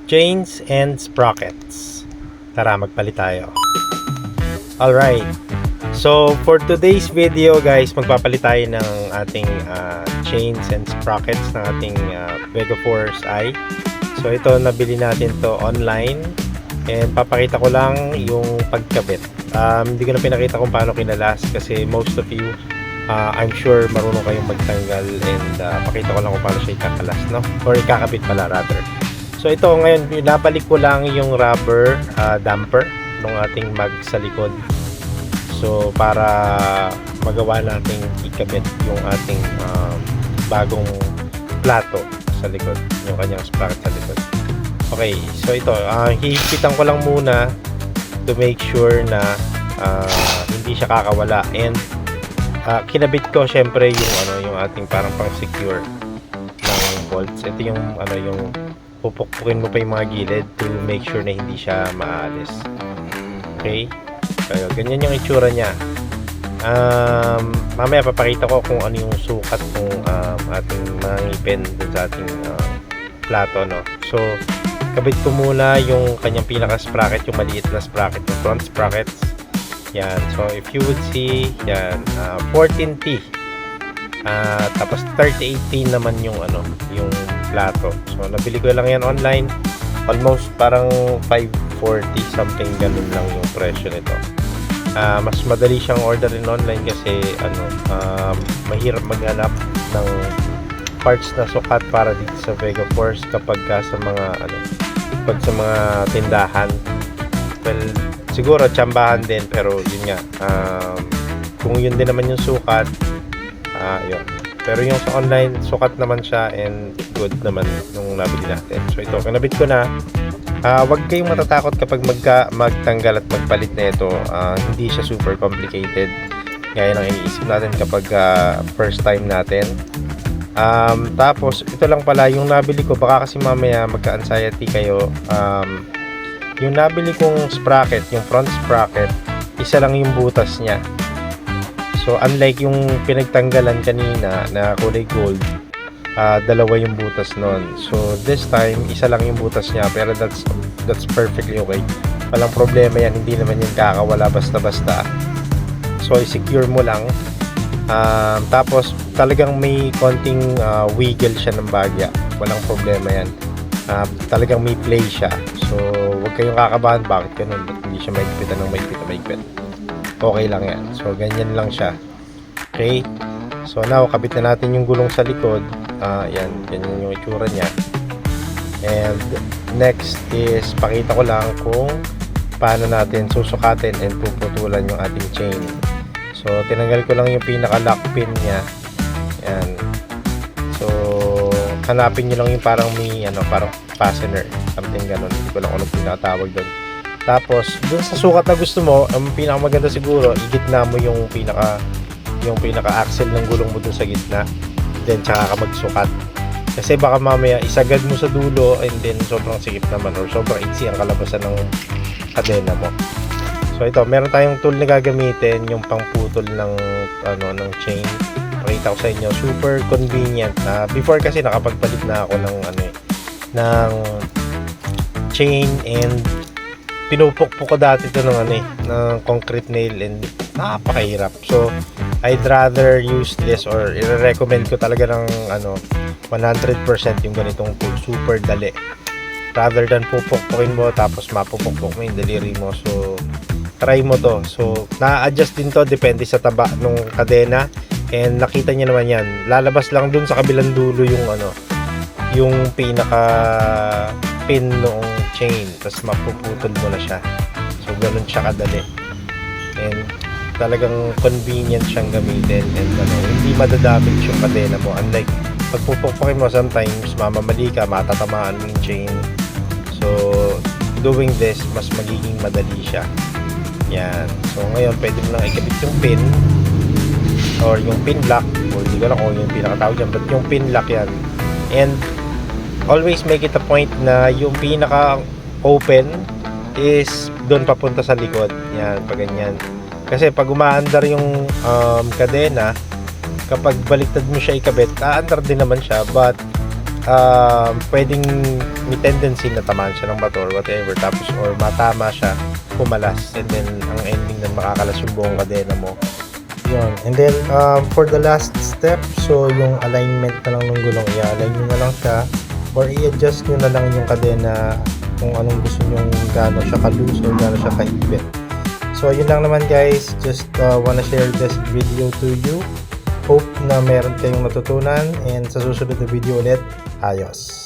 chains and sprockets. Tara, magpalit tayo. Alright, so for today's video guys, magpapalit tayo ng ating chains and sprockets ng ating Vega Force I. So ito, nabili natin to online and papakita ko lang yung pagkabit. Hindi ko na pinakita kung paano kinalas kasi most of you, I'm sure marunong kayong magtanggal, and pakita ko lang kung paano siya ikakalas, no? Or ikakabit pala rather. So ito ngayon, pinabalik ko lang yung rubber damper ng ating mag sa likod. So para magawa nating ikabit yung ating bagong plato sa likod, yung kanyang sprocket sa likod. Okay, so ito, hihipitan ko lang muna to make sure na hindi siya kakawala, and kinabit ko syempre yung ating parang pang secure ng bolts. Ito yung yung pupukpukin mo pa yung mga gilid to make sure na hindi siya maalis. Okay, so ganyan yung itsura niya. Mamaya papakita ko kung ano yung sukat ng ating mga ngipin dun sa ating plato, no? So kabit ko muna yung kanyang pinaka sprocket, yung maliit na sprocket, yung front sprockets. Yan, so if you would see, yan, 14T. Tapos 3018 naman yung yung plato. So nabili ko lang yan online. Almost parang 540 something, ganun lang yung presyo nito. Mas madali siyang orderin online kasi mahirap maghanap ng parts na sukat para dito sa Vega Force kapag sa mga pag sa mga tindahan. Well, siguro tsambahan din, pero yun nga, kung yun din naman yung sukat, yun. Pero yung sa online, sukat naman siya and good naman nung nabili natin. So ito, kinabit ko na. Wag kayong matatakot kapag magtanggal at magpalit na ito. Hindi siya super complicated gaya ng iniisip natin kapag first time natin. Tapos ito lang pala yung nabili ko, baka kasi mamaya magka-anxiety kayo. Yung nabili kong sprocket, yung front sprocket, isa lang yung butas niya. So unlike yung pinagtanggalan kanina na kulay gold, dalawa yung butas nun. So this time, isa lang yung butas niya, pero that's perfectly okay. Walang problema yan, hindi naman yung kakawala basta-basta. So i-secure mo lang. Tapos talagang may konting wiggle siya ng bagya, walang problema yan. Talagang may play siya. So huwag kayong kakabahan, bakit ganun, hindi siya maigpitan ng maigpit. Okay lang yan. So ganyan lang siya. Okay, so now kabit na natin yung gulong sa likod. Yan, ganyan yung itsura niya. And next is pakita ko lang kung paano natin susukatin and puputulan yung ating chain. So tinanggal ko lang yung pinaka lock pin niya. Yan. So hanapin nyo lang yung parang may parang fastener, something ganun, hindi ko lang anong pinakatawag doon. Tapos dun sa sukat na gusto mo, ang pinakamaganda siguro, igitna mo yung pinaka axle ng gulong mo dun sa gitna, then tsaka ka magsukat. Kasi baka mamaya isagad mo sa dulo and then sobrang sikip naman or sobrang iksi ang kalabasan ng kadena mo. So ito, meron tayong tool na gagamitin, yung pangputol ng ng chain. Pakita ko sa inyo, super convenient. Before kasi nakapagpalit na ako ng ng chain, and pinupukpok ko dati ito ng concrete nail, and napakahirap. So I'd rather use this, or i-recommend ko talaga ng 100% yung ganitong tool. Super dali, rather than pupukpukin mo tapos mapupukpok mo yung daliri mo. So try mo to. So na-adjust din to, depende sa taba ng kadena, and nakita niyo naman yan, lalabas lang dun sa kabilang dulo yung yung pinaka pin noong chain, tapos mapuputol mo na siya. So ganun siya kadali, and talagang convenient siyang gamitin, and hindi madadamage yung kadena mo. Unlike pag pupukpukin mo, sometimes mamamali ka, matatamaan mo yung chain. So doing this, mas magiging madali siya. Yan. So ngayon, pwede mo lang ikabit yung pin or yung pin lock, o hindi ko lang kung yung pinakatawag dyan, but yung pin lock yan. And always make it a point na yung pinaka open is doon papunta sa likod. Yan, pag ganyan. Kasi pag umaandar yung kadena, kapag baliktad mo siya ikabit, aandar din naman siya, but pwedeng may tendency na tamaan siya ng bato or whatever, tapos or matama siya, pumalas, and then ang ending na makakalas yung buong kadena mo. Yun. And then for the last step, so yung alignment na lang ng gulong, i-align nyo na lang siya or i-adjust nyo na lang yung kadena kung anong gusto nyo, gaano siya ka-loose or gaano siya ka-even. So yun lang naman guys, just wanna share this video to you. Hope na meron kayong natutunan, and sa susunod na video ulit, ayos!